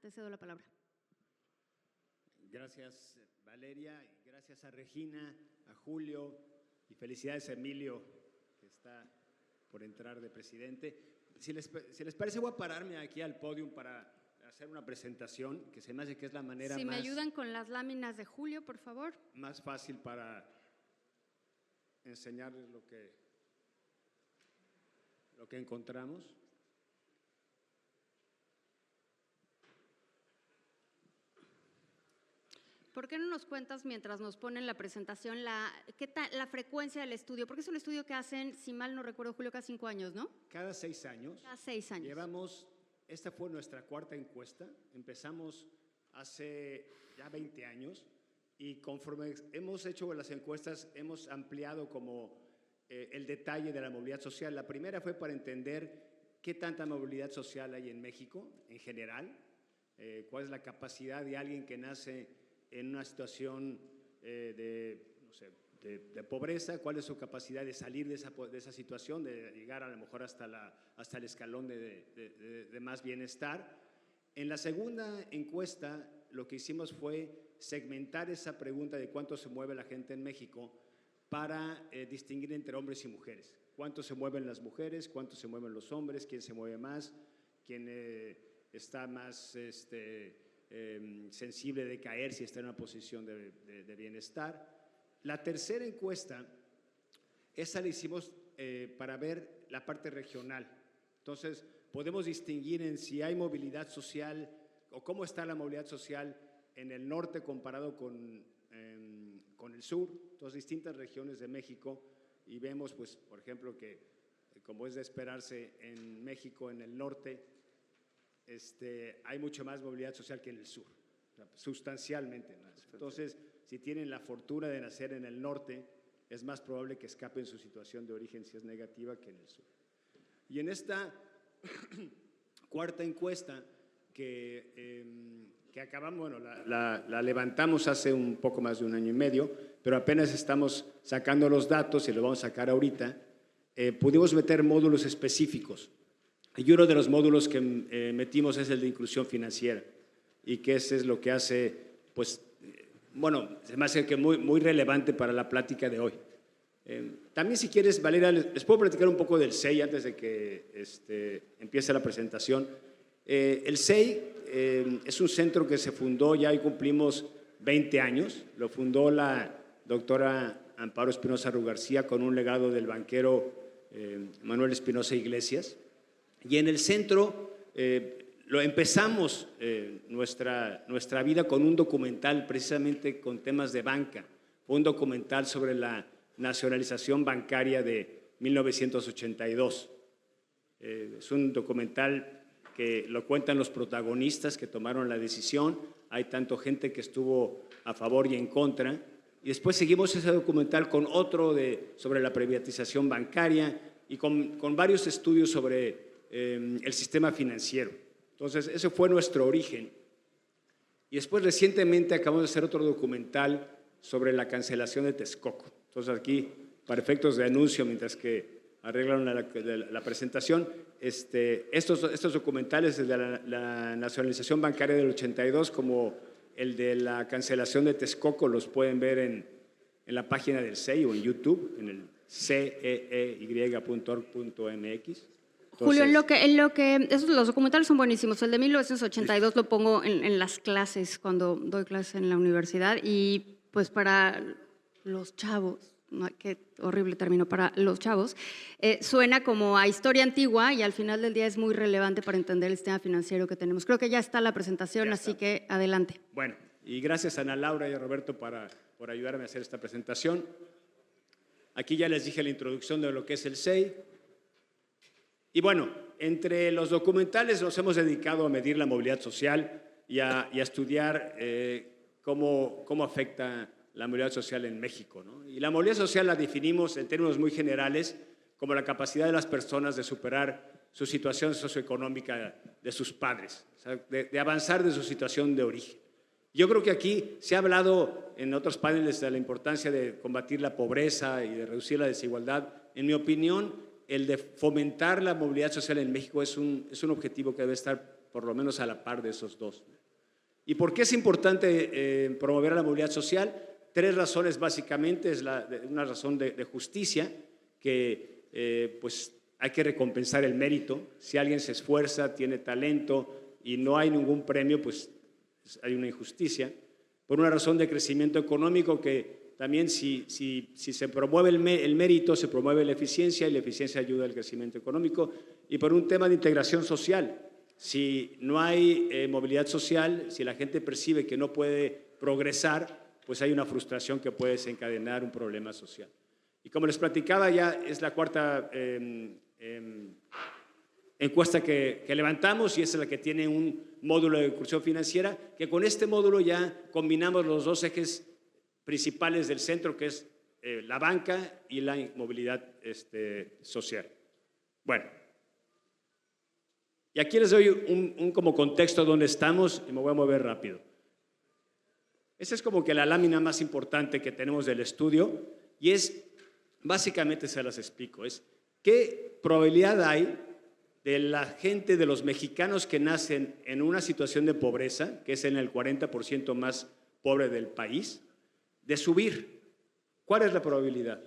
Te cedo la palabra. Gracias, Valeria, y gracias a Regina, a Julio, y felicidades a Emilio, que está por entrar de presidente. Si les parece, voy a pararme aquí al podio para hacer una presentación, que se me hace que es la manera Si me ayudan con las láminas de Julio, por favor. Más fácil para enseñarles lo que encontramos. ¿Por qué no nos cuentas, mientras nos ponen la presentación, la frecuencia del estudio? Porque es un estudio que hacen, si mal no recuerdo, Julio, cada 5 años, ¿no? Cada 6 años. Cada 6 años. Esta fue nuestra cuarta encuesta. Empezamos hace ya 20 años y conforme hemos hecho las encuestas, hemos ampliado como el detalle de la movilidad social. La primera fue para entender qué tanta movilidad social hay en México en general, cuál es la capacidad de alguien que nace en una situación de pobreza, cuál es su capacidad de salir de esa situación, de llegar a lo mejor hasta el escalón de más bienestar. En la segunda encuesta, lo que hicimos fue segmentar esa pregunta de cuánto se mueve la gente en México para distinguir entre hombres y mujeres. Cuánto se mueven las mujeres, cuánto se mueven los hombres, quién se mueve más, quién está más sensible de caer si está en una posición de bienestar. La tercera encuesta, esa la hicimos para ver la parte regional. Entonces, podemos distinguir en si hay movilidad social o cómo está la movilidad social en el norte comparado con el sur, entonces distintas regiones de México, y vemos, pues, por ejemplo, que como es de esperarse en México, en el norte, hay mucho más movilidad social que en el sur, sustancialmente más. Entonces, si tienen la fortuna de nacer en el norte, es más probable que escapen su situación de origen si es negativa que en el sur. Y en esta cuarta encuesta que acabamos, bueno, la levantamos hace un poco más de 1 año y medio, pero apenas estamos sacando los datos y lo vamos a sacar ahorita, pudimos meter módulos específicos. Y uno de los módulos que metimos es el de inclusión financiera, y que ese es lo que hace, pues, bueno, se me hace que muy relevante para la plática de hoy. También, si quieres, Valeria, les puedo platicar un poco del SEI antes de que empiece la presentación. El SEI es un centro que se fundó, ya hoy cumplimos 20 años, lo fundó la doctora Amparo Espinosa Rugarcía con un legado del banquero Manuel Espinosa Iglesias. Y en el centro lo empezamos nuestra vida con un documental precisamente con temas de banca. Fue un documental sobre la nacionalización bancaria de 1982. Es un documental que lo cuentan los protagonistas que tomaron la decisión. Hay tanto gente que estuvo a favor y en contra. Y después seguimos ese documental con otro sobre la privatización bancaria y con varios estudios sobre el sistema financiero. Entonces, ese fue nuestro origen. Y después, recientemente, acabamos de hacer otro documental sobre la cancelación de Texcoco. Entonces, aquí, para efectos de anuncio, mientras que arreglan la presentación, estos documentales, el de la nacionalización bancaria del 82, como el de la cancelación de Texcoco, los pueden ver en la página del SEI o en YouTube, en el ceey.org.mx. Julio, los documentales son buenísimos. El de 1982 lo pongo en las clases, cuando doy clases en la universidad, y pues para los chavos, no, qué horrible término, para los chavos, suena como a historia antigua y al final del día es muy relevante para entender el sistema financiero que tenemos. Creo que ya está la presentación, así que adelante. Bueno, y gracias a Ana Laura y a Roberto por ayudarme a hacer esta presentación. Aquí ya les dije la introducción de lo que es el SEI. Y bueno, entre los documentales nos hemos dedicado a medir la movilidad social y a estudiar cómo afecta la movilidad social en México, ¿no? Y la movilidad social la definimos en términos muy generales como la capacidad de las personas de superar su situación socioeconómica de sus padres, o sea, de avanzar de su situación de origen. Yo creo que aquí se ha hablado en otros paneles de la importancia de combatir la pobreza y de reducir la desigualdad. En mi opinión, el de fomentar la movilidad social en México es un objetivo que debe estar por lo menos a la par de esos dos. ¿Y por qué es importante promover la movilidad social? 3 razones básicamente. Es una razón de justicia, que pues hay que recompensar el mérito. Si alguien se esfuerza, tiene talento y no hay ningún premio, pues hay una injusticia. Por una razón de crecimiento económico, que también si se promueve el mérito, se promueve la eficiencia, y la eficiencia ayuda al crecimiento económico. Y por un tema de integración social. Si no hay movilidad social, si la gente percibe que no puede progresar, pues hay una frustración que puede desencadenar un problema social. Y como les platicaba, ya es la 4ª encuesta que levantamos, y esa es la que tiene un módulo de inclusión financiera, que con este módulo ya combinamos los 2 ejes principales del centro, que es la banca y la movilidad social. Bueno, y aquí les doy un como contexto donde estamos, y me voy a mover rápido. Esta es como que la lámina más importante que tenemos del estudio, y es, básicamente se las explico, es qué probabilidad hay de la gente, de los mexicanos que nacen en una situación de pobreza, que es en el 40% más pobre del país, de subir. ¿Cuál es la probabilidad?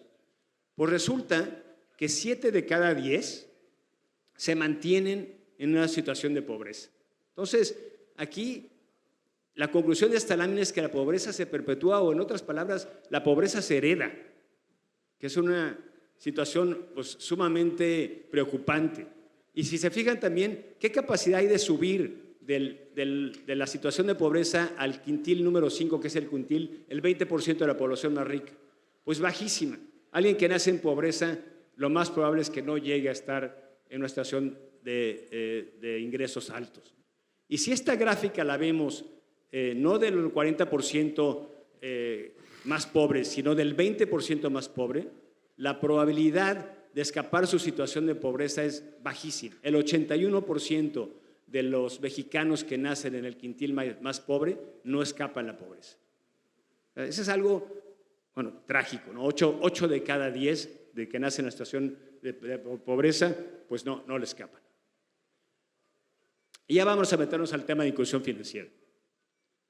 Pues resulta que 7 de cada 10 se mantienen en una situación de pobreza. Entonces, aquí la conclusión de esta lámina es que la pobreza se perpetúa, o en otras palabras, la pobreza se hereda, que es una situación pues sumamente preocupante. Y si se fijan también, ¿qué capacidad hay de subir de la situación de pobreza al quintil número 5, que es el quintil, el 20% de la población más rica? Pues bajísima. Alguien que nace en pobreza, lo más probable es que no llegue a estar en una situación de ingresos altos. Y si esta gráfica la vemos no del 40% más pobre, sino del 20% más pobre, la probabilidad de escapar su situación de pobreza es bajísima. El 81% de los mexicanos que nacen en el quintil más pobre no escapan la pobreza. Eso es algo, bueno, trágico, ¿no? 8 de cada 10 de que nacen en la situación de pobreza, pues no le escapan. Y ya vamos a meternos al tema de inclusión financiera.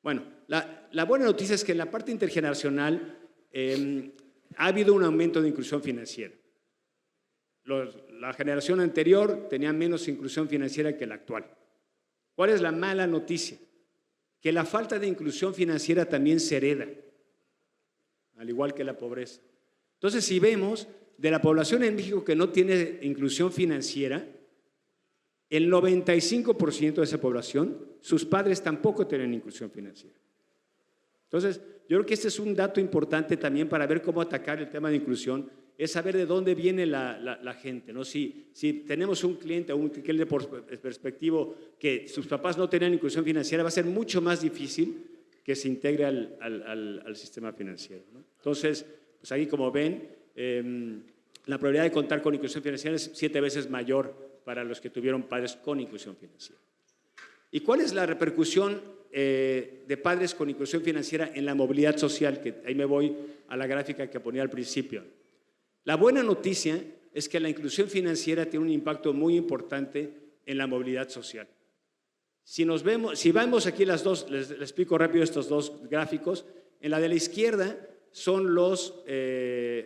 Bueno, la buena noticia es que en la parte intergeneracional ha habido un aumento de inclusión financiera. La generación anterior tenía menos inclusión financiera que la actual. ¿Cuál es la mala noticia? Que la falta de inclusión financiera también se hereda, al igual que la pobreza. Entonces, si vemos, de la población en México que no tiene inclusión financiera, el 95% de esa población, sus padres tampoco tienen inclusión financiera. Entonces, yo creo que este es un dato importante también para ver cómo atacar el tema de inclusión, es saber de dónde viene la gente, ¿no? Si tenemos un cliente o un cliente perspectivo que sus papás no tenían inclusión financiera, va a ser mucho más difícil que se integre al sistema financiero, ¿no? Entonces, pues ahí como ven, la probabilidad de contar con inclusión financiera es 7 veces mayor para los que tuvieron padres con inclusión financiera. ¿Y cuál es la repercusión de padres con inclusión financiera en la movilidad social? Que ahí me voy a la gráfica que ponía al principio. La buena noticia es que la inclusión financiera tiene un impacto muy importante en la movilidad social. Si vemos aquí las dos, les explico rápido estos 2 gráficos. En la de la izquierda son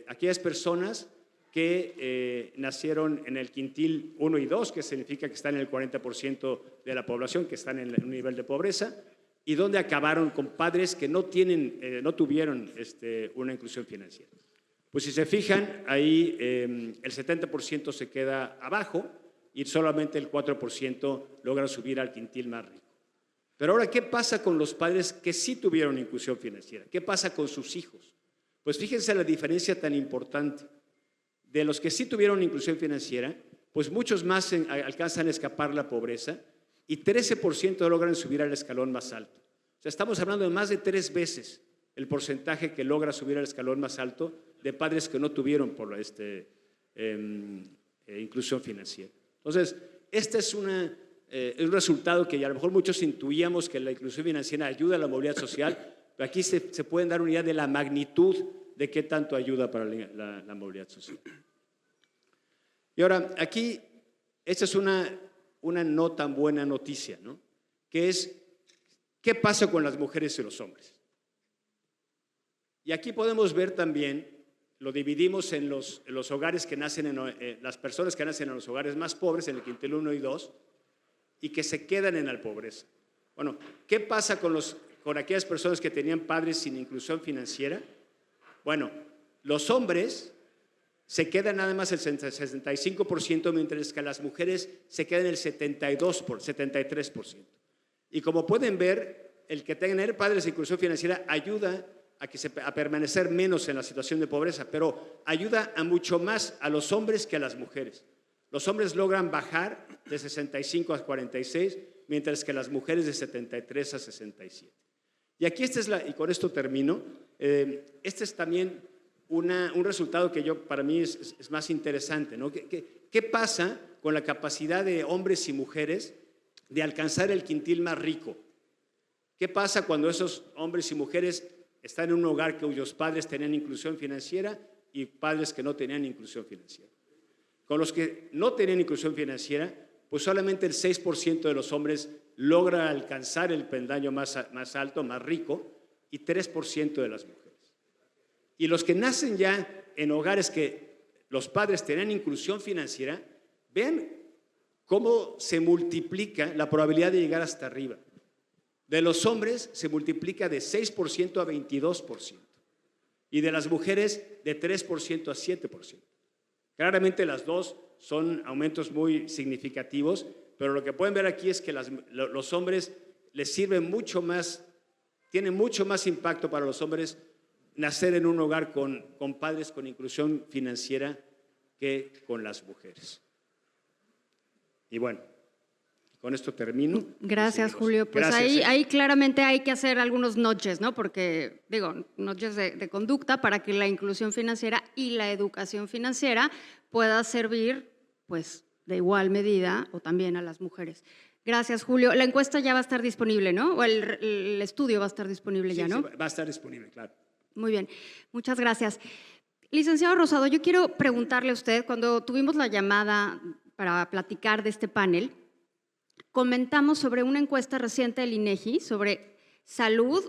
aquellas personas que nacieron en el quintil 1 y 2, que significa que están en el 40% de la población, que están en un nivel de pobreza, y donde acabaron con padres que no tuvieron una inclusión financiera. Pues si se fijan, ahí el 70% se queda abajo y solamente el 4% logra subir al quintil más rico. Pero ahora, ¿qué pasa con los padres que sí tuvieron inclusión financiera? ¿Qué pasa con sus hijos? Pues fíjense la diferencia tan importante. De los que sí tuvieron inclusión financiera, pues muchos más alcanzan a escapar la pobreza y 13% logran subir al escalón más alto. O sea, estamos hablando de más de 3 veces el porcentaje que logra subir al escalón más alto de padres que no tuvieron inclusión financiera. Entonces, este es un resultado que a lo mejor muchos intuíamos, que la inclusión financiera ayuda a la movilidad social, pero aquí se pueden dar una idea de la magnitud de qué tanto ayuda para la movilidad social. Y ahora, aquí, esta es una no tan buena noticia, ¿no? Que es ¿qué pasa con las mujeres y los hombres? Y aquí podemos ver también, lo dividimos en los hogares que nacen, las personas que nacen en los hogares más pobres, en el quintil 1 y 2, y que se quedan en la pobreza. Bueno, ¿qué pasa con aquellas personas que tenían padres sin inclusión financiera? Bueno, los hombres se quedan nada más el 65%, mientras que las mujeres se quedan el 73%. Y como pueden ver, el que tener padres sin inclusión financiera ayuda a permanecer menos en la situación de pobreza, pero ayuda a mucho más a los hombres que a las mujeres. Los hombres logran bajar de 65 a 46, mientras que las mujeres de 73 a 67. Y aquí y con esto termino, este es también un resultado que para mí es más interesante, ¿no? ¿Qué pasa con la capacidad de hombres y mujeres de alcanzar el quintil más rico? ¿Qué pasa cuando esos hombres y mujeres están en un hogar cuyos padres tenían inclusión financiera y padres que no tenían inclusión financiera? Con los que no tenían inclusión financiera, pues solamente el 6% de los hombres logra alcanzar el peldaño más alto, más rico, y 3% de las mujeres. Y los que nacen ya en hogares que los padres tenían inclusión financiera, vean cómo se multiplica la probabilidad de llegar hasta arriba. De los hombres se multiplica de 6% a 22%, y de las mujeres de 3% a 7%. Claramente las dos son aumentos muy significativos, pero lo que pueden ver aquí es que los hombres les sirven mucho más, tiene mucho más impacto para los hombres nacer en un hogar con padres con inclusión financiera que con las mujeres. Y bueno, con esto termino. Gracias, Julio. Pues gracias, ahí claramente hay que hacer algunos notches, ¿no? Porque, notches de conducta para que la inclusión financiera y la educación financiera pueda servir, pues, de igual medida o también a las mujeres. Gracias, Julio. La encuesta ya va a estar disponible, ¿no? O el estudio va a estar disponible ya, ¿no? Sí, va a estar disponible, claro. Muy bien. Muchas gracias. Licenciado Rosado, yo quiero preguntarle a usted, cuando tuvimos la llamada para platicar de este panel, comentamos sobre una encuesta reciente del INEGI sobre salud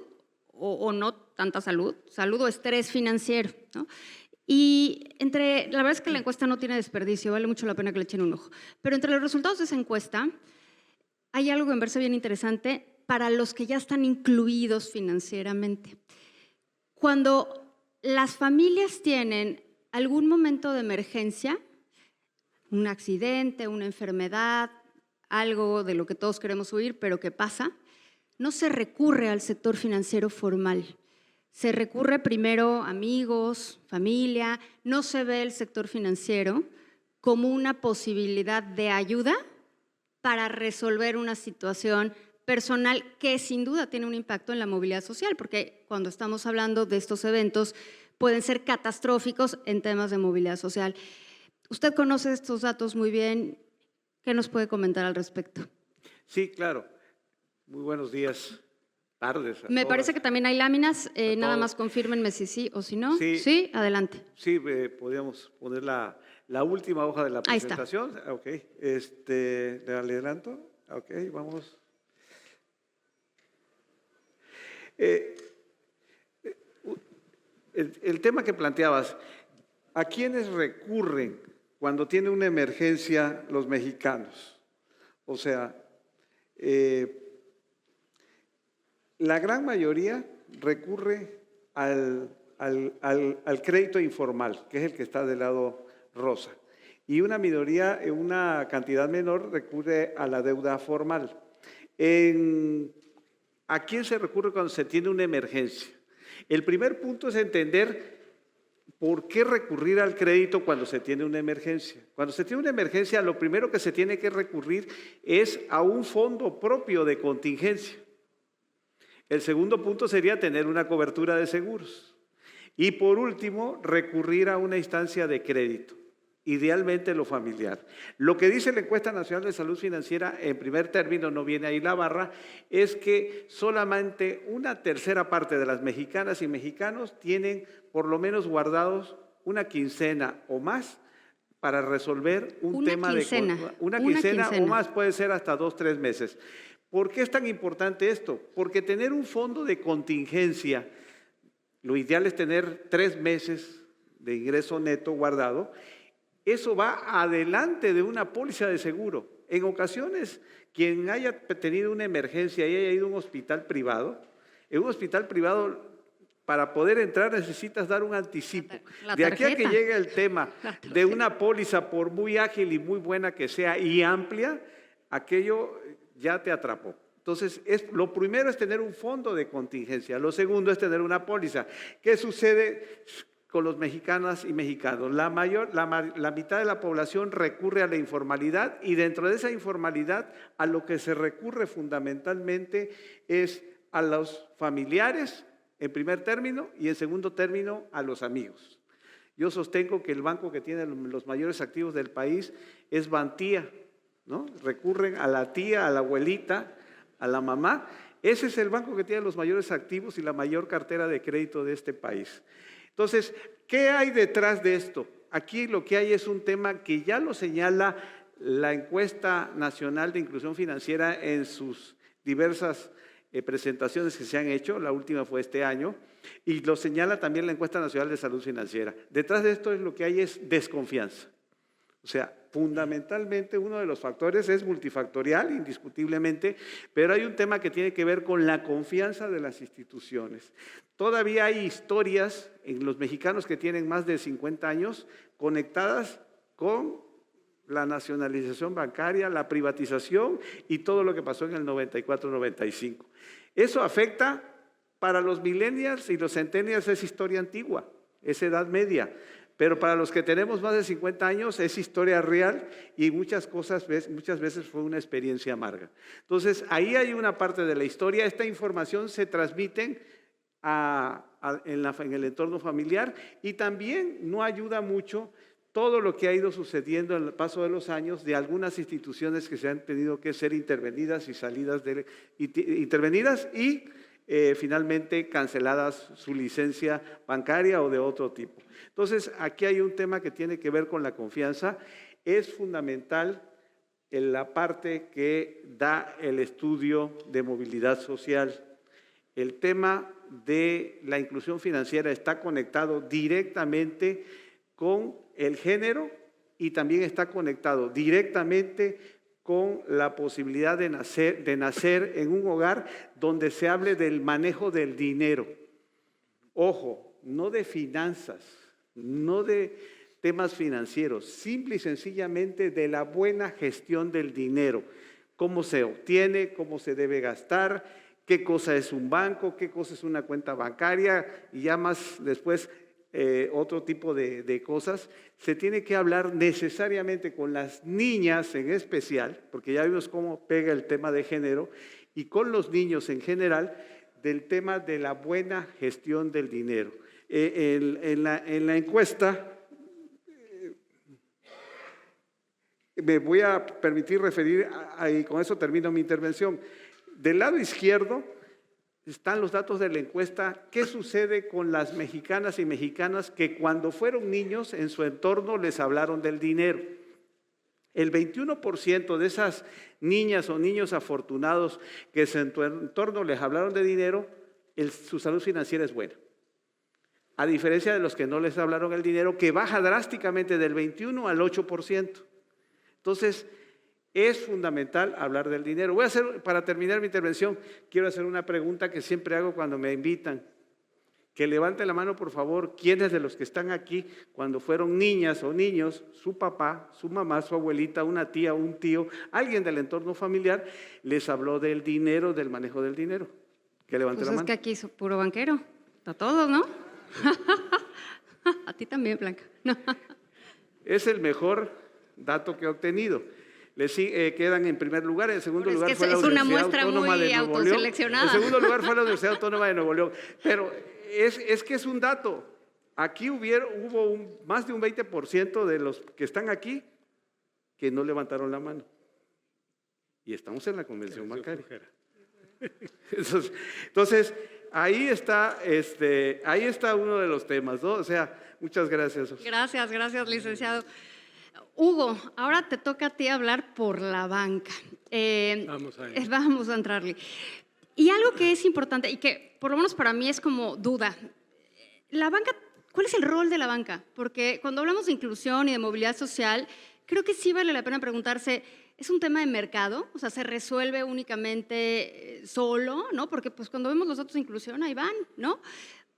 o no tanta salud o estrés financiero, ¿no? Y la verdad es que la encuesta no tiene desperdicio, vale mucho la pena que le echen un ojo. Pero entre los resultados de esa encuesta hay algo que me parece bien interesante para los que ya están incluidos financieramente. Cuando las familias tienen algún momento de emergencia, un accidente, una enfermedad, algo de lo que todos queremos huir, pero que pasa, no se recurre al sector financiero formal. Se recurre primero a amigos, familia, no se ve el sector financiero como una posibilidad de ayuda para resolver una situación personal que sin duda tiene un impacto en la movilidad social, porque cuando estamos hablando de estos eventos pueden ser catastróficos en temas de movilidad social. Usted conoce estos datos muy bien. ¿Qué nos puede comentar al respecto? Sí, claro. Muy buenos días, tardes. Me parece que también hay láminas. Nada más confírmenme si sí o si no. Sí, sí, adelante. Sí, podríamos poner la última hoja de la presentación. Ahí está. Ok. ¿Le adelanto? Ok, vamos. El tema que planteabas, ¿a quiénes recurren cuando tiene una emergencia los mexicanos? O sea, la gran mayoría recurre al crédito informal, que es el que está del lado rosa. Y una minoría, una cantidad menor, recurre a la deuda formal. ¿A quién se recurre cuando se tiene una emergencia? El primer punto es entender por qué recurrir al crédito cuando se tiene una emergencia. Cuando se tiene una emergencia, lo primero que se tiene que recurrir es a un fondo propio de contingencia. El segundo punto sería tener una cobertura de seguros. Y por último, recurrir a una instancia de crédito, idealmente lo familiar. Lo que dice la Encuesta Nacional de Salud Financiera, en primer término, no viene ahí la barra, es que solamente una tercera parte de las mexicanas y mexicanos tienen por lo menos guardados una quincena o más para resolver un tema de... Una quincena o más, puede ser hasta 2 o 3 meses. ¿Por qué es tan importante esto? Porque tener un fondo de contingencia, lo ideal es tener 3 meses de ingreso neto guardado, eso va adelante de una póliza de seguro. En ocasiones, quien haya tenido una emergencia y haya ido a un hospital privado, en un hospital privado, para poder entrar necesitas dar un anticipo. La De aquí a que tarjeta. llegue el tema de una póliza, por muy ágil y muy buena que sea y amplia, aquello ya te atrapó. Entonces, lo primero es tener un fondo de contingencia. Lo segundo es tener una póliza. ¿Qué sucede con los mexicanas y mexicanos? La mitad de la población recurre a la informalidad y dentro de esa informalidad a lo que se recurre fundamentalmente es a los familiares, en primer término, y en segundo término a los amigos. Yo sostengo que el banco que tiene los mayores activos del país es Bantía, ¿no? Recurren a la tía, a la abuelita, a la mamá. Ese es el banco que tiene los mayores activos y la mayor cartera de crédito de este país. Entonces, ¿qué hay detrás de esto? Aquí lo que hay es un tema que ya lo señala la encuesta nacional de inclusión financiera en sus diversas presentaciones que se han hecho, la última fue este año, y lo señala también la encuesta nacional de salud financiera. Detrás de esto lo que hay es desconfianza. O sea, fundamentalmente uno de los factores es multifactorial, indiscutiblemente, pero hay un tema que tiene que ver con la confianza de las instituciones. Todavía hay historias en los mexicanos que tienen más de 50 años conectadas con la nacionalización bancaria, la privatización y todo lo que pasó en el 94-95. Eso afecta para los millennials y los centennials, es historia antigua, es edad media. Pero para los que tenemos más de 50 años es historia real y muchas veces fue una experiencia amarga. Entonces, ahí hay una parte de la historia. Esta información se transmite en el entorno familiar y también no ayuda mucho todo lo que ha ido sucediendo en el paso de los años de algunas instituciones que se han tenido que ser intervenidas y finalmente canceladas su licencia bancaria o de otro tipo. Entonces, aquí hay un tema que tiene que ver con la confianza. Es fundamental en la parte que da el estudio de movilidad social. El tema de la inclusión financiera está conectado directamente con el género y también está conectado directamente con la posibilidad de nacer en un hogar donde se hable del manejo del dinero. Ojo, no de finanzas, no de temas financieros, simple y sencillamente de la buena gestión del dinero. Cómo se obtiene, cómo se debe gastar, qué cosa es un banco, qué cosa es una cuenta bancaria y ya más después otro tipo de cosas. Se tiene que hablar necesariamente con las niñas en especial, porque ya vimos cómo pega el tema de género, y con los niños en general, del tema de la buena gestión del dinero. En la encuesta, me voy a permitir referir, y con eso termino mi intervención. Del lado izquierdo están los datos de la encuesta. ¿Qué sucede con las mexicanas y mexicanos que cuando fueron niños en su entorno les hablaron del dinero? El 21% de esas niñas o niños afortunados que en su entorno les hablaron de dinero, su salud financiera es buena. A diferencia de los que no les hablaron el dinero, que baja drásticamente del 21 al 8%. Entonces, es fundamental hablar del dinero. Para terminar mi intervención, quiero hacer una pregunta que siempre hago cuando me invitan. Que levanten la mano, por favor, quiénes de los que están aquí, cuando fueron niñas o niños, su papá, su mamá, su abuelita, una tía, un tío, alguien del entorno familiar, les habló del dinero, del manejo del dinero. Que levanten Pues la mano. es que aquí es puro banquero. A todos, ¿no? A ti también, Blanca. Es el mejor dato que he obtenido. Quedan en primer lugar, en segundo Pero lugar es que fue la es una Universidad muestra Autónoma muy de Nuevo León. autoseleccionada. En segundo lugar fue la Universidad Autónoma de Nuevo León. Pero es que es un dato. Aquí hubo más de un 20% de los que están aquí que no levantaron la mano. Y estamos en la convención bancaria. Entonces, ahí está uno de los temas, ¿no? O sea, muchas gracias. Gracias, licenciado. Hugo, ahora te toca a ti hablar por la banca. Vamos a entrarle. Y algo que es importante y que por lo menos para mí es como duda, la banca, ¿cuál es el rol de la banca? Porque cuando hablamos de inclusión y de movilidad social, creo que sí vale la pena preguntarse, ¿es un tema de mercado? O sea, ¿se resuelve únicamente solo? ¿No? Porque pues cuando vemos los datos de inclusión, ahí van, ¿no?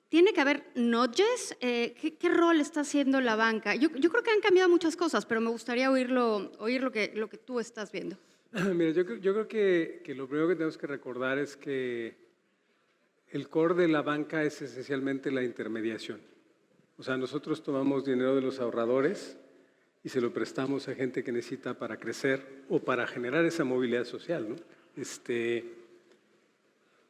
Tiene que haber nudges. ¿Qué rol está haciendo la banca? Yo creo que han cambiado muchas cosas, pero me gustaría oír lo que tú estás viendo. Mira, yo creo que lo primero que tenemos que recordar es que el core de la banca es esencialmente la intermediación. O sea, nosotros tomamos dinero de los ahorradores y se lo prestamos a gente que necesita para crecer o para generar esa movilidad social, ¿no?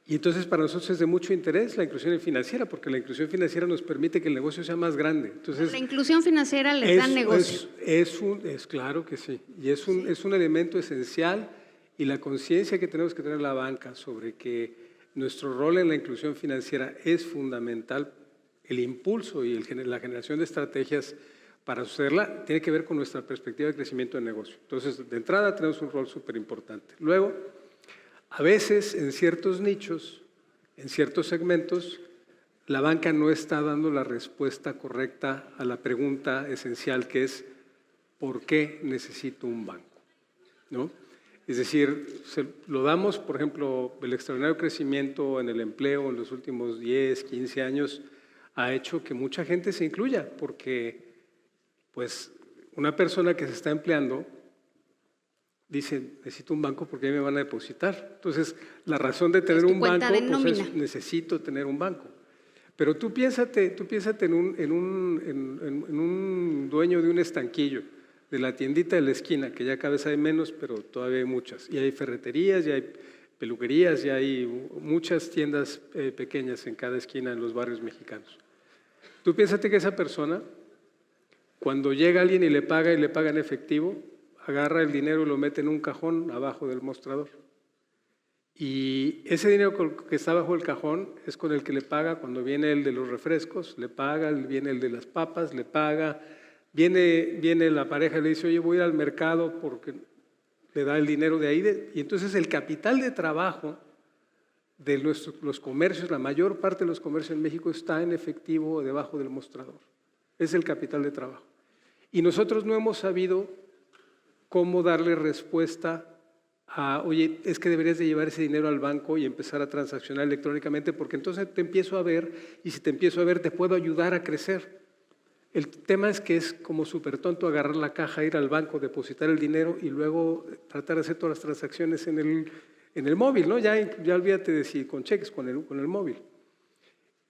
Y entonces para nosotros es de mucho interés la inclusión financiera, porque la inclusión financiera nos permite que el negocio sea más grande. Entonces, la inclusión financiera les da negocio. Es claro que sí, y es un elemento esencial, y la conciencia que tenemos que tener la banca sobre que nuestro rol en la inclusión financiera es fundamental, el impulso y la generación de estrategias para sucederla tiene que ver con nuestra perspectiva de crecimiento de negocio. Entonces, de entrada tenemos un rol súper importante. Luego, a veces en ciertos nichos, en ciertos segmentos, la banca no está dando la respuesta correcta a la pregunta esencial que es ¿por qué necesito un banco? ¿No? Es decir, lo damos, por ejemplo, el extraordinario crecimiento en el empleo en los últimos 10, 15 años ha hecho que mucha gente se incluya, porque pues una persona que se está empleando dice, necesito un banco porque ahí me van a depositar. Entonces, la razón de tener un banco pues es, necesito tener un banco. Pero tú piénsate en un dueño de un estanquillo, de la tiendita de la esquina, que ya cada vez hay menos, pero todavía hay muchas. Y hay ferreterías, y hay peluquerías, y hay muchas tiendas pequeñas en cada esquina en los barrios mexicanos. Tú piénsate que esa persona, cuando llega alguien y le paga en efectivo, agarra el dinero y lo mete en un cajón abajo del mostrador. Y ese dinero que está abajo del cajón es con el que le paga cuando viene el de los refrescos, le paga, viene el de las papas, le paga, viene la pareja y le dice, oye, voy a ir al mercado porque le da el dinero de ahí. Y entonces el capital de trabajo de los comercios, la mayor parte de los comercios en México está en efectivo debajo del mostrador. Es el capital de trabajo. Y nosotros no hemos sabido cómo darle respuesta a, oye, es que deberías de llevar ese dinero al banco y empezar a transaccionar electrónicamente, porque entonces te empiezo a ver, y si te empiezo a ver te puedo ayudar a crecer. El tema es que es como súper tonto agarrar la caja, ir al banco, depositar el dinero y luego tratar de hacer todas las transacciones en el móvil, ¿no? Ya olvídate de si con cheques, con el móvil.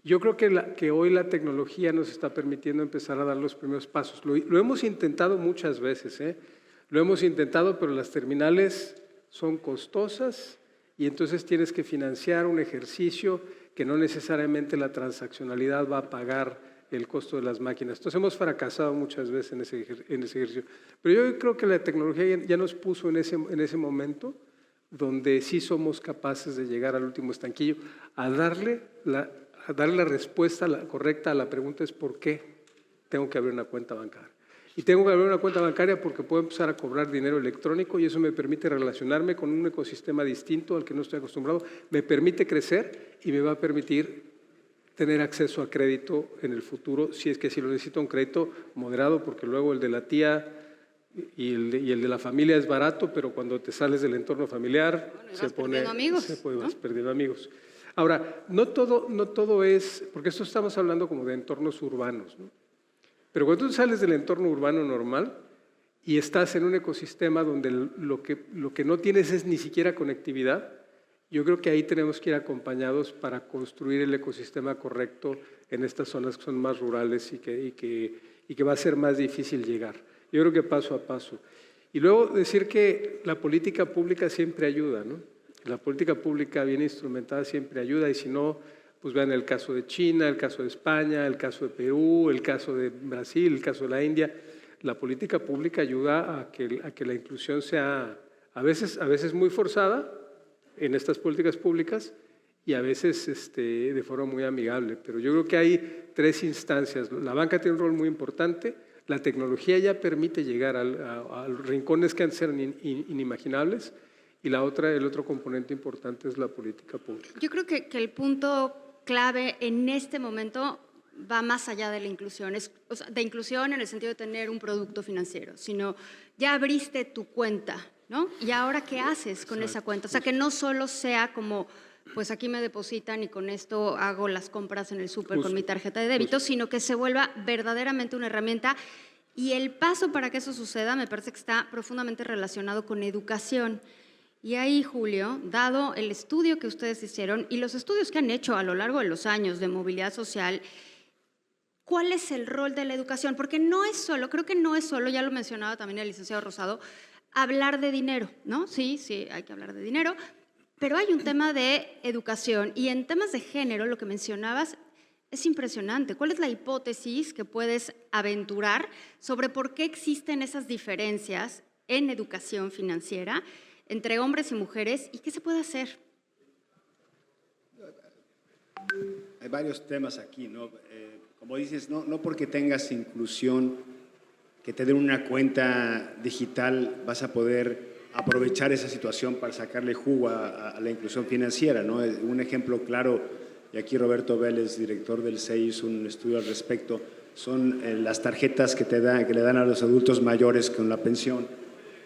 Yo creo que hoy la tecnología nos está permitiendo empezar a dar los primeros pasos. Lo hemos intentado muchas veces, Lo hemos intentado, pero las terminales son costosas y entonces tienes que financiar un ejercicio que no necesariamente la transaccionalidad va a pagar el costo de las máquinas. Entonces hemos fracasado muchas veces en ese ejercicio. Pero yo creo que la tecnología ya nos puso en ese momento donde sí somos capaces de llegar al último estanquillo, a darle la respuesta correcta a la pregunta es ¿por qué tengo que abrir una cuenta bancaria? Y tengo que abrir una cuenta bancaria porque puedo empezar a cobrar dinero electrónico y eso me permite relacionarme con un ecosistema distinto al que no estoy acostumbrado, me permite crecer y me va a permitir tener acceso a crédito en el futuro, si es que si lo necesito un crédito moderado, porque luego el de la tía y el de la familia es barato, pero cuando te sales del entorno familiar vas perdiendo amigos. Ahora, no todo es, porque esto estamos hablando como de entornos urbanos, ¿no? Pero cuando tú sales del entorno urbano normal y estás en un ecosistema donde lo que no tienes es ni siquiera conectividad, yo creo que ahí tenemos que ir acompañados para construir el ecosistema correcto en estas zonas que son más rurales y que va a ser más difícil llegar. Yo creo que paso a paso. Y luego decir que la política pública siempre ayuda, ¿no? La política pública bien instrumentada siempre ayuda y si no, pues vean el caso de China, el caso de España, el caso de Perú, el caso de Brasil, el caso de la India. La política pública ayuda a que la inclusión sea a veces muy forzada en estas políticas públicas y a veces de forma muy amigable. Pero yo creo que hay tres instancias. La banca tiene un rol muy importante, la tecnología ya permite llegar a rincones que antes eran inimaginables Y la otra, el otro componente importante es la política pública. Yo creo que el punto clave en este momento va más allá de la inclusión, o sea, de inclusión en el sentido de tener un producto financiero, sino ya abriste tu cuenta, ¿no? Y ahora, ¿qué haces con esa cuenta? O sea, que no solo sea como, pues aquí me depositan y con esto hago las compras en el súper con mi tarjeta de débito, sino que se vuelva verdaderamente una herramienta. Y el paso para que eso suceda me parece que está profundamente relacionado con educación. Y ahí, Julio, dado el estudio que ustedes hicieron y los estudios que han hecho a lo largo de los años de movilidad social, ¿cuál es el rol de la educación? Porque no es solo, creo que no es solo, ya lo mencionaba también el licenciado Rosado, hablar de dinero, ¿no? Sí, hay que hablar de dinero, pero hay un tema de educación y en temas de género, lo que mencionabas es impresionante. ¿Cuál es la hipótesis que puedes aventurar sobre por qué existen esas diferencias en educación financiera entre hombres y mujeres y qué se puede hacer? Hay varios temas aquí, ¿no? Como dices, no porque tengas inclusión, que te den una cuenta digital, vas a poder aprovechar esa situación para sacarle jugo a la inclusión financiera, ¿no? Un ejemplo claro, y aquí Roberto Vélez, director del CEI, hizo un estudio al respecto, son las tarjetas que le dan a los adultos mayores con la pensión.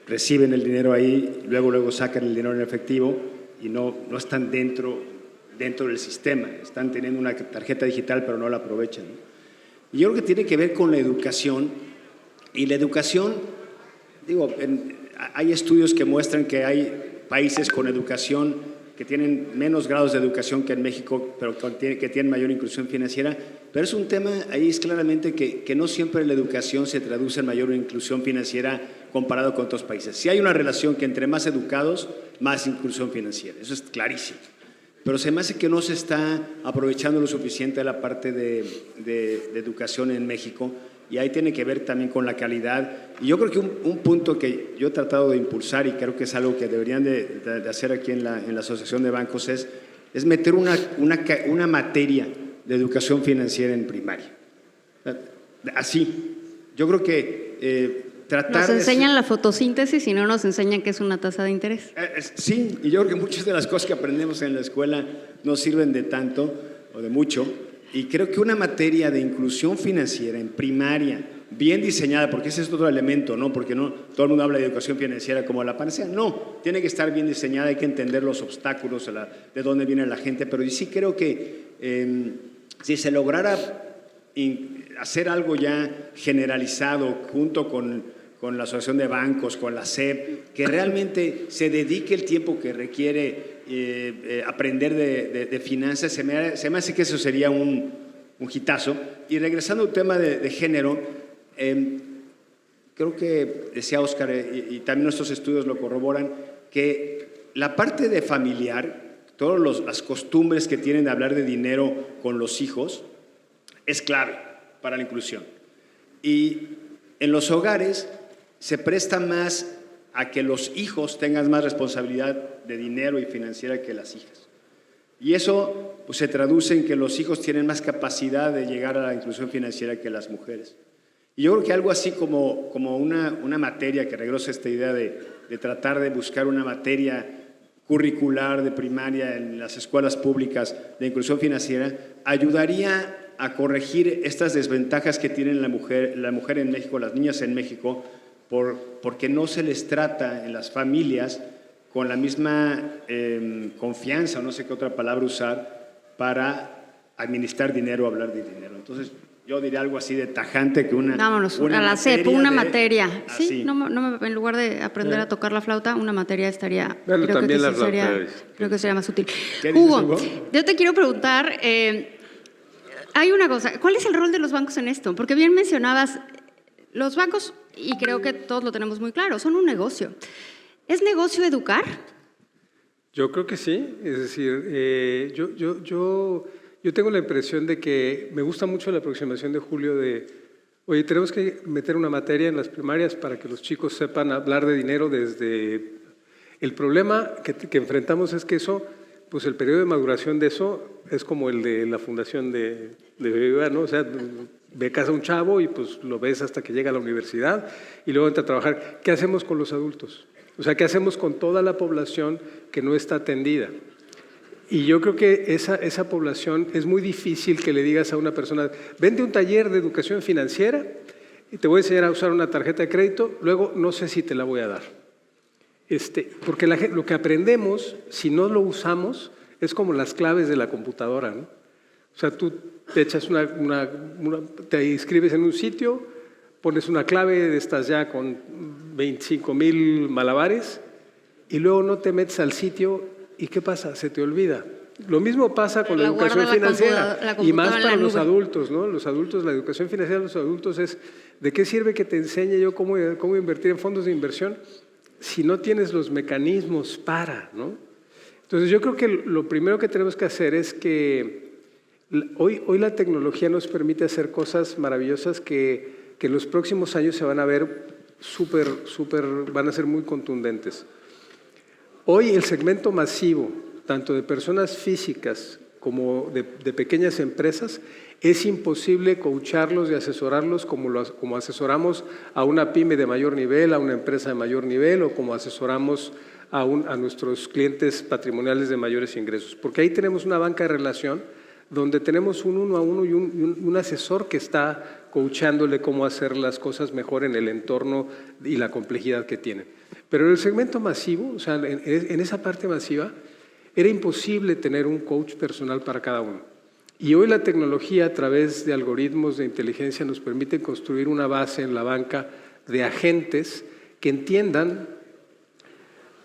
Reciben el dinero ahí, luego sacan el dinero en efectivo y no están dentro del sistema. Están teniendo una tarjeta digital, pero no la aprovechan, ¿no? Y yo creo que tiene que ver con la educación. Y la educación, digo, hay estudios que muestran que hay países con educación que tienen menos grados de educación que en México, pero que tienen mayor inclusión financiera. Pero es un tema, ahí es claramente que no siempre la educación se traduce en mayor inclusión financiera comparado con otros países. Sí hay una relación que entre más educados, más inclusión financiera. Eso es clarísimo. Pero se me hace que no se está aprovechando lo suficiente la parte de educación en México, y ahí tiene que ver también con la calidad. Y yo creo que un punto que yo he tratado de impulsar y creo que es algo que deberían de hacer aquí en la Asociación de Bancos es meter una materia de educación financiera en primaria. Así. Yo creo que tratar nos enseñan la fotosíntesis y no nos enseñan qué es una tasa de interés. Sí, y yo creo que muchas de las cosas que aprendemos en la escuela no sirven de tanto o de mucho. Y creo que una materia de inclusión financiera en primaria, bien diseñada, porque ese es otro elemento, ¿no? Porque no todo el mundo habla de educación financiera como la panacea. No, tiene que estar bien diseñada, hay que entender los obstáculos, de dónde viene la gente. Pero sí creo que si se lograra hacer algo ya generalizado junto con la Asociación de Bancos, con la SEP, que realmente se dedique el tiempo que requiere aprender de finanzas, se me hace que eso sería un hitazo. Y regresando al tema de género, creo que decía Óscar, y también nuestros estudios lo corroboran, que la parte de familiar, todas las costumbres que tienen de hablar de dinero con los hijos, es clave para la inclusión. Y en los hogares se presta más a que los hijos tengan más responsabilidad de dinero y financiera que las hijas. Y eso pues, se traduce en que los hijos tienen más capacidad de llegar a la inclusión financiera que las mujeres. Y yo creo que algo así como una materia, que regresa esta idea de tratar de buscar una materia curricular de primaria en las escuelas públicas de inclusión financiera, ayudaría a corregir estas desventajas que tienen la mujer en México, las niñas en México, porque no se les trata en las familias con la misma confianza, o no sé qué otra palabra usar, para administrar dinero o hablar de dinero. Entonces, yo diría algo así de tajante que vámonos, una a la CEP, una materia. Así. Sí, en lugar de aprender a tocar la flauta, una materia estaría, Bueno, creo también que la sí flauta creo que sería más útil. ¿Qué dices, Hugo, Hugo? yo te quiero preguntar, hay una cosa, ¿cuál es el rol de los bancos en esto? Porque bien mencionabas, los bancos, y creo que todos lo tenemos muy claro, son un negocio. ¿Es negocio educar? Yo creo que sí, es decir, yo tengo la impresión de que me gusta mucho la aproximación de Julio de, oye, tenemos que meter una materia en las primarias para que los chicos sepan hablar de dinero desde... El problema que enfrentamos es que eso, pues el periodo de maduración de eso es como el de la fundación de BBVA, ¿no? O sea, becas a un chavo y pues lo ves hasta que llega a la universidad y luego entra a trabajar. ¿Qué hacemos con los adultos? O sea, ¿qué hacemos con toda la población que no está atendida? Y yo creo que esa población es muy difícil que le digas a una persona, vende un taller de educación financiera y te voy a enseñar a usar una tarjeta de crédito, luego no sé si te la voy a dar. Porque lo que aprendemos, si no lo usamos, es como las claves de la computadora, ¿no? O sea, tú te echas te inscribes en un sitio, pones una clave de estas ya con 25,000 malabares y luego no te metes al sitio y ¿qué pasa? Se te olvida. Lo mismo pasa con la educación financiera y más para los adultos, ¿no? Los adultos, la educación financiera de los adultos es ¿de qué sirve que te enseñe yo cómo invertir en fondos de inversión si no tienes los mecanismos para, ¿no? Entonces yo creo que lo primero que tenemos que hacer es que hoy la tecnología nos permite hacer cosas maravillosas que en los próximos años se van a ver van a ser muy contundentes. Hoy el segmento masivo, tanto de personas físicas como de pequeñas empresas, es imposible coacharlos y asesorarlos como asesoramos a una pyme de mayor nivel, a una empresa de mayor nivel o como asesoramos a nuestros clientes patrimoniales de mayores ingresos. Porque ahí tenemos una banca de relación donde tenemos un uno a uno y un asesor que está coachándole cómo hacer las cosas mejor en el entorno y la complejidad que tienen. Pero en el segmento masivo, o sea, en esa parte masiva, era imposible tener un coach personal para cada uno. Y hoy la tecnología, a través de algoritmos de inteligencia, nos permite construir una base en la banca de agentes que entiendan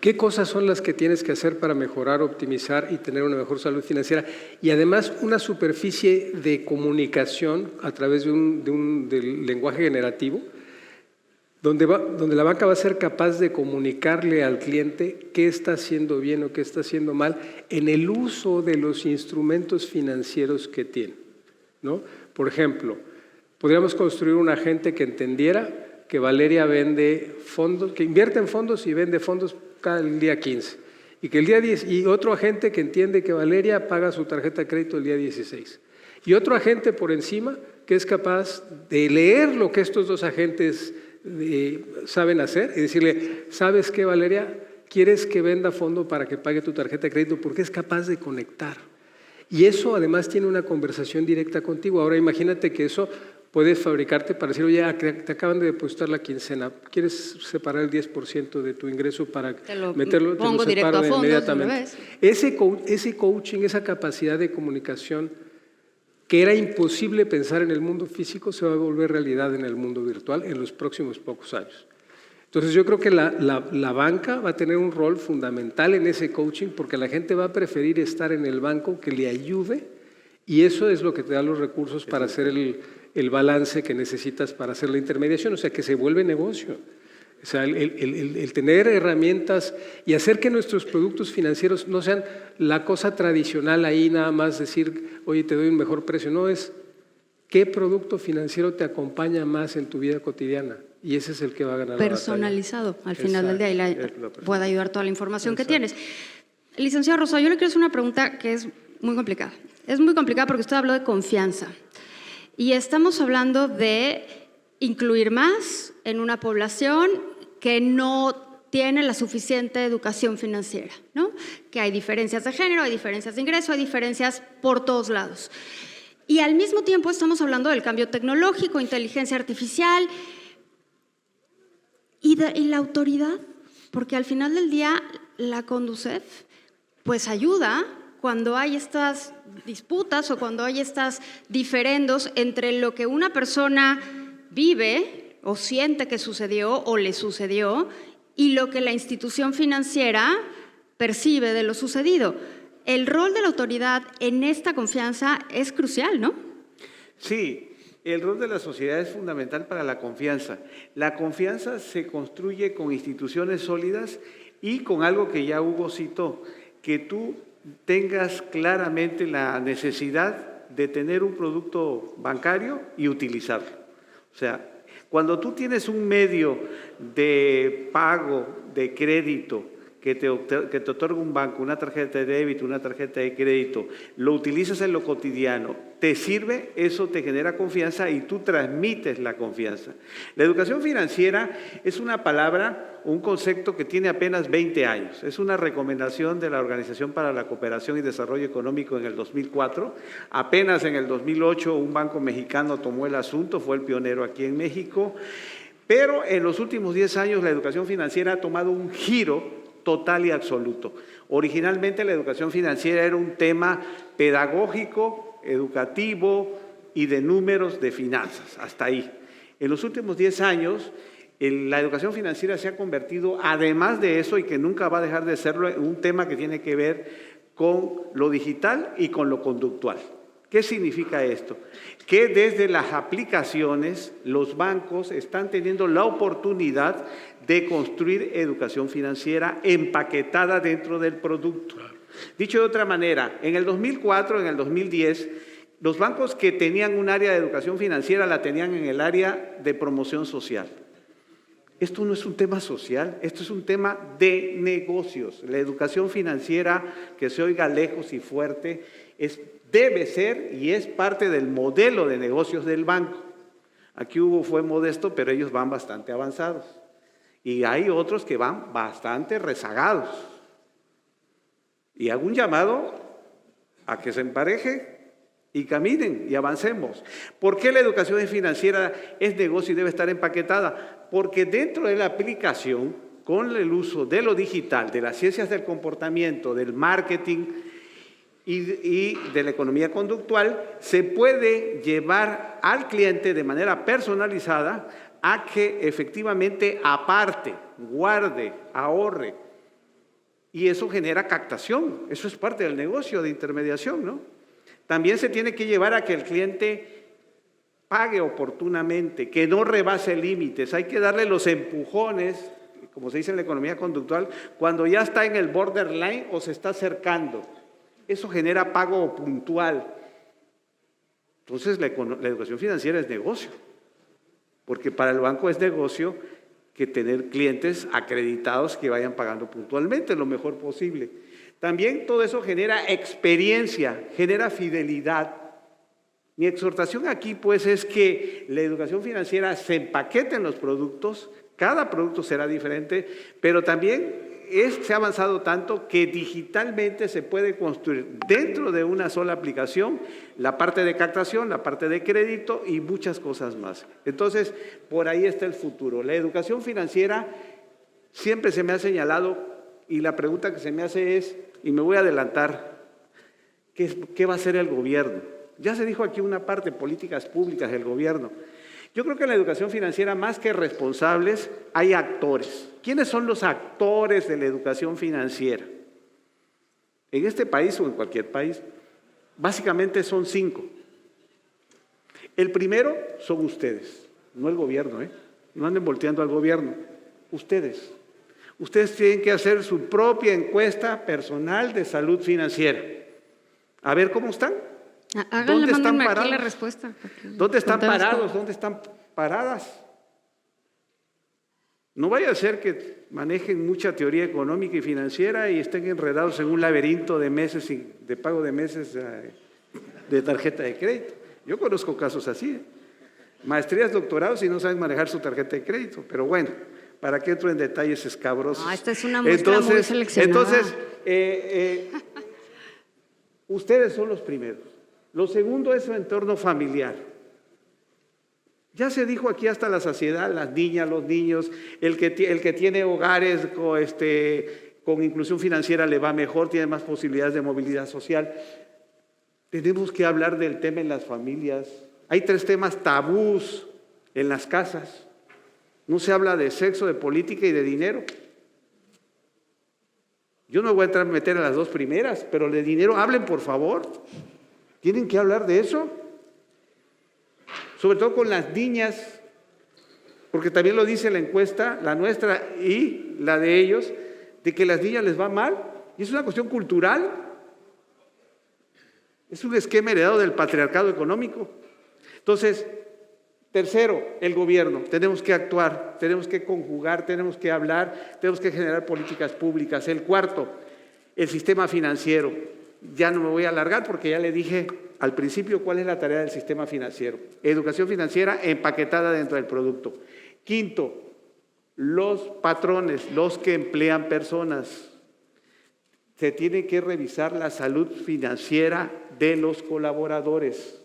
qué cosas son las que tienes que hacer para mejorar, optimizar y tener una mejor salud financiera. Y además una superficie de comunicación a través del lenguaje generativo, donde la banca va a ser capaz de comunicarle al cliente qué está haciendo bien o qué está haciendo mal en el uso de los instrumentos financieros que tiene, ¿no? Por ejemplo, podríamos construir un agente que entendiera que Valeria vende fondos, que invierte en fondos y vende fondos cada día 15. Y que el día 10, y otro agente que entiende que Valeria paga su tarjeta de crédito el día 16. Y otro agente por encima que es capaz de leer lo que estos dos agentes saben hacer y decirle, ¿sabes qué, Valeria? ¿Quieres que venda fondo para que pague tu tarjeta de crédito? Porque es capaz de conectar. Y eso además tiene una conversación directa contigo. Ahora imagínate que eso puedes fabricarte para decir, oye, te acaban de depositar la quincena, ¿quieres separar el 10% de tu ingreso para meterlo? Te lo separo inmediatamente. Ese coaching, esa capacidad de comunicación que era imposible pensar en el mundo físico, se va a volver realidad en el mundo virtual en los próximos pocos años. Entonces yo creo que la banca va a tener un rol fundamental en ese coaching porque la gente va a preferir estar en el banco que le ayude y eso es lo que te da los recursos para hacer el balance que necesitas para hacer la intermediación, o sea, que se vuelve negocio. O sea, el tener herramientas y hacer que nuestros productos financieros no sean la cosa tradicional ahí, nada más decir, oye, te doy un mejor precio. No, es qué producto financiero te acompaña más en tu vida cotidiana. Y ese es el que va a ganar personalizado la batalla. al final del día y puede ayudar toda la información que tienes. Licenciado Rosa, yo le quiero hacer una pregunta que es muy complicada. Es muy complicada porque usted habló de confianza. Y estamos hablando de incluir más en una población que no tiene la suficiente educación financiera, ¿no? Que hay diferencias de género, hay diferencias de ingreso, hay diferencias por todos lados. Y al mismo tiempo estamos hablando del cambio tecnológico, inteligencia artificial y la autoridad, porque al final del día la Conducef pues ayuda cuando hay estas disputas o cuando hay estas diferendos entre lo que una persona vive o siente que sucedió o le sucedió y lo que la institución financiera percibe de lo sucedido. El rol de la autoridad en esta confianza es crucial, ¿no? Sí, el rol de la sociedad es fundamental para la confianza. La confianza se construye con instituciones sólidas y con algo que ya Hugo citó, que tú tengas claramente la necesidad de tener un producto bancario y utilizarlo. O sea, cuando tú tienes un medio de pago, de crédito, que te otorga un banco, una tarjeta de débito, una tarjeta de crédito, lo utilizas en lo cotidiano, te sirve, eso te genera confianza y tú transmites la confianza. La educación financiera es una palabra, un concepto que tiene apenas 20 años. Es una recomendación de la Organización para la Cooperación y Desarrollo Económico en el 2004. Apenas en el 2008 un banco mexicano tomó el asunto, fue el pionero aquí en México. Pero en los últimos 10 años la educación financiera ha tomado un giro total y absoluto. Originalmente la educación financiera era un tema pedagógico, educativo y de números de finanzas, hasta ahí. En los últimos 10 años la educación financiera se ha convertido, además de eso, y que nunca va a dejar de serlo, en un tema que tiene que ver con lo digital y con lo conductual. ¿Qué significa esto? Que desde las aplicaciones los bancos están teniendo la oportunidad de construir educación financiera empaquetada dentro del producto. Dicho de otra manera, en el 2004, en el 2010, los bancos que tenían un área de educación financiera la tenían en el área de promoción social. Esto no es un tema social, esto es un tema de negocios. La educación financiera, que se oiga lejos y fuerte, debe ser y es parte del modelo de negocios del banco. Aquí Hugo fue modesto, pero ellos van bastante avanzados. Y hay otros que van bastante rezagados. Y hago un llamado a que se empareje y caminen y avancemos. ¿Por qué la educación financiera es negocio y debe estar empaquetada? Porque dentro de la aplicación, con el uso de lo digital, de las ciencias del comportamiento, del marketing y de la economía conductual, se puede llevar al cliente de manera personalizada a que efectivamente aparte, guarde, ahorre. Y eso genera captación, eso es parte del negocio de intermediación, ¿no? También se tiene que llevar a que el cliente pague oportunamente, que no rebase límites. Hay que darle los empujones, como se dice en la economía conductual, cuando ya está en el borderline o se está acercando. Eso genera pago puntual. Entonces la educación financiera es negocio, porque para el banco es negocio que tener clientes acreditados que vayan pagando puntualmente lo mejor posible. También todo eso genera experiencia, genera fidelidad. Mi exhortación aquí pues es que la educación financiera se empaquete en los productos, cada producto será diferente, pero también se ha avanzado tanto que digitalmente se puede construir dentro de una sola aplicación la parte de captación, la parte de crédito y muchas cosas más. Entonces, por ahí está el futuro. La educación financiera siempre se me ha señalado y la pregunta que se me hace es, y me voy a adelantar, ¿qué va a hacer el gobierno? Ya se dijo aquí una parte, políticas públicas del gobierno. Yo creo que en la educación financiera, más que responsables, hay actores. ¿Quiénes son los actores de la educación financiera? En este país o en cualquier país, básicamente son 5. El primero son ustedes, no el gobierno, no anden volteando al gobierno, ustedes. Ustedes tienen que hacer su propia encuesta personal de salud financiera. A ver cómo están. ¿Dónde están parados? Aquí la respuesta. ¿Dónde están parados? ¿Dónde están paradas? No vaya a ser que manejen mucha teoría económica y financiera y estén enredados en un laberinto de meses, de pago de meses de tarjeta de crédito. Yo conozco casos así. Maestrías, doctorados y no saben manejar su tarjeta de crédito. Pero bueno, ¿para qué entro en detalles escabrosos? No, esta es una muestra muy seleccionada. Ustedes son los primeros. Lo segundo es su entorno familiar. Ya se dijo aquí hasta la saciedad, las niñas, los niños, el que tiene hogares con inclusión financiera le va mejor, tiene más posibilidades de movilidad social. Tenemos que hablar del tema en las familias. Hay 3 temas tabús en las casas. No se habla de sexo, de política y de dinero. Yo no voy a entrar a meter a las 2 primeras, pero de dinero hablen, por favor. Tienen que hablar de eso. Sobre todo con las niñas, porque también lo dice la encuesta, la nuestra y la de ellos, de que a las niñas les va mal. Y es una cuestión cultural. Es un esquema heredado del patriarcado económico. Entonces, Tercero, el gobierno. Tenemos que actuar, tenemos que conjugar, tenemos que hablar, tenemos que generar políticas públicas. El cuarto, el sistema financiero. Ya no me voy a alargar porque ya le dije al principio cuál es la tarea del sistema financiero. Educación financiera empaquetada dentro del producto. Quinto, los patrones, los que emplean personas. Se tiene que revisar la salud financiera de los colaboradores.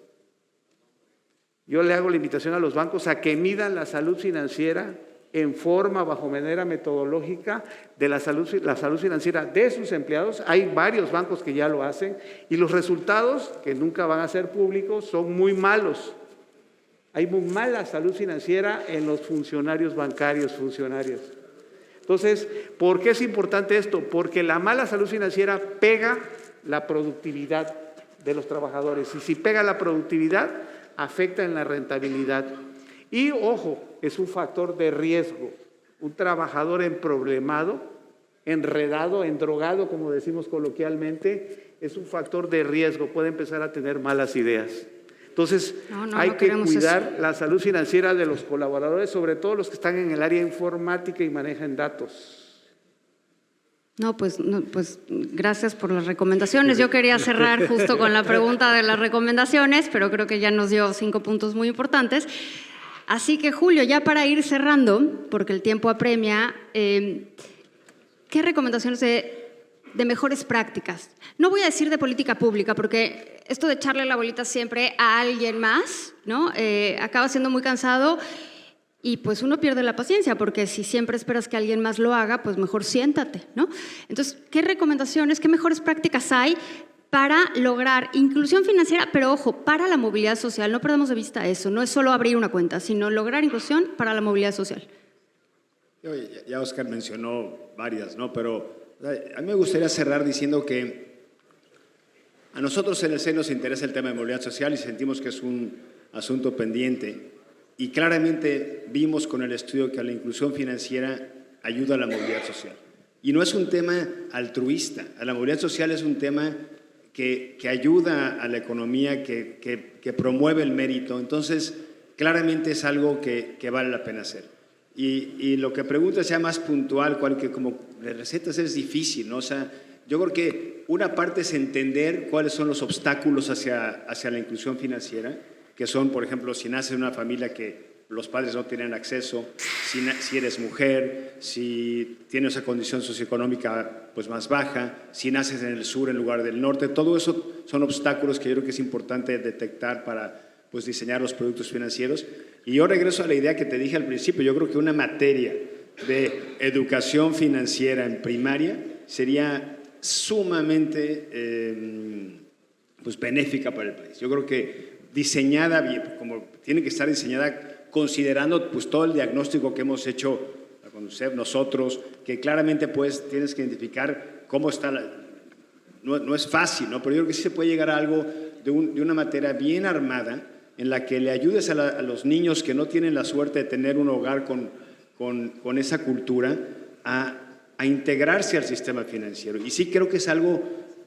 Yo le hago la invitación a los bancos a que midan la salud financiera en forma, bajo manera metodológica, de la salud financiera de sus empleados. Hay varios bancos que ya lo hacen y los resultados, que nunca van a ser públicos, son muy malos. Hay muy mala salud financiera en los funcionarios bancarios, Entonces, ¿por qué es importante esto? Porque la mala salud financiera pega la productividad de los trabajadores. Y si pega la productividad, afecta en la rentabilidad. Y, ojo, es un factor de riesgo. Un trabajador emproblemado, enredado, endrogado, como decimos coloquialmente, es un factor de riesgo. Puede empezar a tener malas ideas. Entonces, hay que cuidar la salud financiera de los colaboradores, sobre todo los que están en el área informática y manejan datos. Pues gracias por las recomendaciones. Yo quería cerrar justo con la pregunta de las recomendaciones, pero creo que ya nos dio 5 puntos muy importantes. Así que, Julio, ya para ir cerrando, porque el tiempo apremia, ¿qué recomendaciones de mejores prácticas? No voy a decir de política pública, porque esto de echarle la bolita siempre a alguien más, ¿no? Acaba siendo muy cansado y pues uno pierde la paciencia, porque si siempre esperas que alguien más lo haga, pues mejor siéntate, ¿no? Entonces, ¿qué recomendaciones, qué mejores prácticas hay para lograr inclusión financiera, pero ojo, para la movilidad social? No perdamos de vista eso, no es solo abrir una cuenta, sino lograr inclusión para la movilidad social. Ya Oscar mencionó varias, ¿no? Pero a mí me gustaría cerrar diciendo que a nosotros en el CEN nos interesa el tema de movilidad social y sentimos que es un asunto pendiente. Y claramente vimos con el estudio que la inclusión financiera ayuda a la movilidad social. Y no es un tema altruista. La movilidad social es un tema que ayuda a la economía, que promueve el mérito. Entonces, claramente es algo que vale la pena hacer. Y lo que pregunta sea más puntual, que como de recetas es difícil, ¿no? O sea, yo creo que una parte es entender cuáles son los obstáculos hacia la inclusión financiera, que son, por ejemplo, si naces en una familia que los padres no tienen acceso, si eres mujer, si tienes una condición socioeconómica pues, más baja, si naces en el sur en lugar del norte, todo eso son obstáculos que yo creo que es importante detectar para pues, diseñar los productos financieros. Y yo regreso a la idea que te dije al principio, yo creo que una materia de educación financiera en primaria sería sumamente pues, benéfica para el país. Yo creo que diseñada bien, como tiene que estar diseñada considerando pues, todo el diagnóstico que hemos hecho nosotros, que claramente pues, tienes que identificar cómo está no es fácil, ¿no? Pero yo creo que sí se puede llegar a algo de una materia bien armada en la que le ayudes a los niños que no tienen la suerte de tener un hogar con esa cultura a integrarse al sistema financiero. Y sí creo que es algo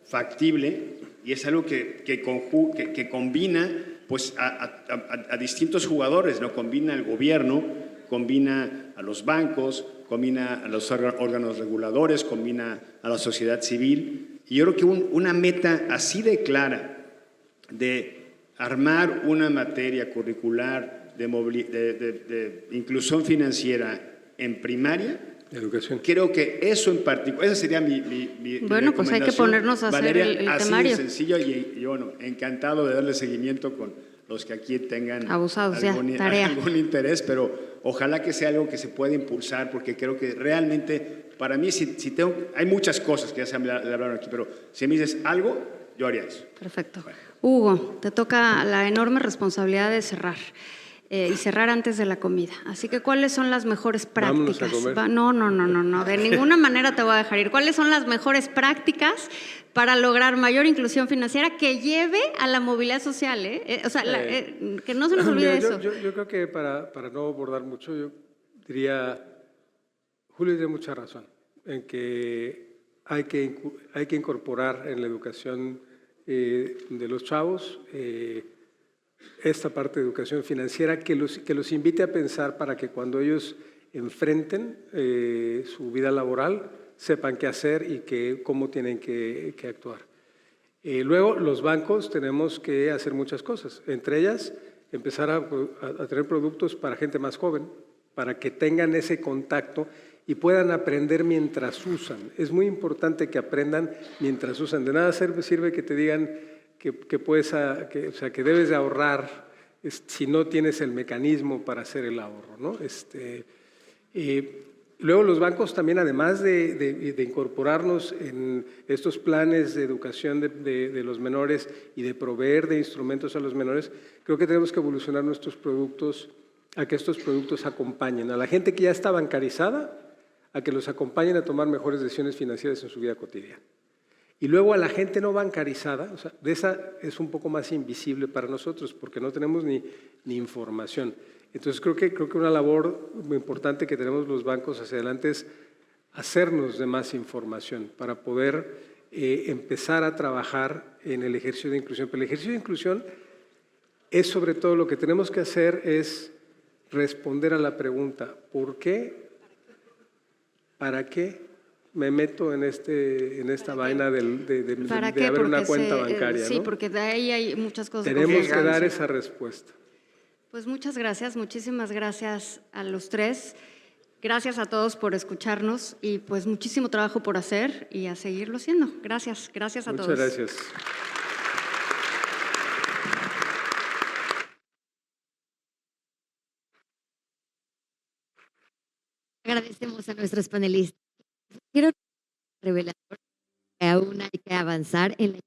factible y es algo que combina pues, a distintos jugadores, ¿no? Combina al gobierno, combina a los bancos, combina a los órganos reguladores, combina a la sociedad civil. Y yo creo que una meta así de clara de armar una materia curricular de inclusión financiera en primaria, educación. Creo que eso en particular, esa sería mi bueno, pues hay que ponernos a hacer el así temario. De sencillo y bueno, encantado de darle seguimiento con los que aquí tengan abusados, algún interés, pero ojalá que sea algo que se pueda impulsar, porque creo que realmente, para mí, hay muchas cosas que ya se hablaron aquí, pero si me dices algo, yo haría eso. Perfecto. Bueno. Hugo, te toca la enorme responsabilidad de cerrar. Y cerrar antes de la comida. Así que, ¿cuáles son las mejores prácticas? Vámonos a comer. No, de ninguna manera te voy a dejar ir. ¿Cuáles son las mejores prácticas para lograr mayor inclusión financiera que lleve a la movilidad social? Que no se nos olvide eso. Yo creo que para no abordar mucho, yo diría, Julio tiene mucha razón en que hay que incorporar en la educación de los chavos esta parte de educación financiera que los invite a pensar para que cuando ellos enfrenten su vida laboral sepan qué hacer y cómo tienen que actuar. Luego, los bancos tenemos que hacer muchas cosas, entre ellas empezar a tener productos para gente más joven, para que tengan ese contacto y puedan aprender mientras usan. Es muy importante que aprendan mientras usan. De nada sirve que te digan que debes de ahorrar si no tienes el mecanismo para hacer el ahorro, ¿no? Luego los bancos también, además de incorporarnos en estos planes de educación de los menores y de proveer de instrumentos a los menores, creo que tenemos que evolucionar nuestros productos a que estos productos acompañen a la gente que ya está bancarizada, a que los acompañen a tomar mejores decisiones financieras en su vida cotidiana. Y luego a la gente no bancarizada, o sea, de esa es un poco más invisible para nosotros porque no tenemos ni información. Entonces creo que una labor muy importante que tenemos los bancos hacia adelante es hacernos de más información para poder empezar a trabajar en el ejercicio de inclusión. Pero el ejercicio de inclusión es sobre todo lo que tenemos que hacer es responder a la pregunta, ¿por qué? ¿Para qué me meto en esta vaina de haber una cuenta bancaria? Sí, ¿no? porque de ahí hay muchas cosas. Tenemos que dar esa respuesta. Pues muchas gracias, muchísimas gracias a los tres. Gracias a todos por escucharnos y pues muchísimo trabajo por hacer y a seguirlo haciendo. Gracias a todos. Muchas gracias. Agradecemos a nuestros panelistas. Quiero revelar que aún hay que avanzar en la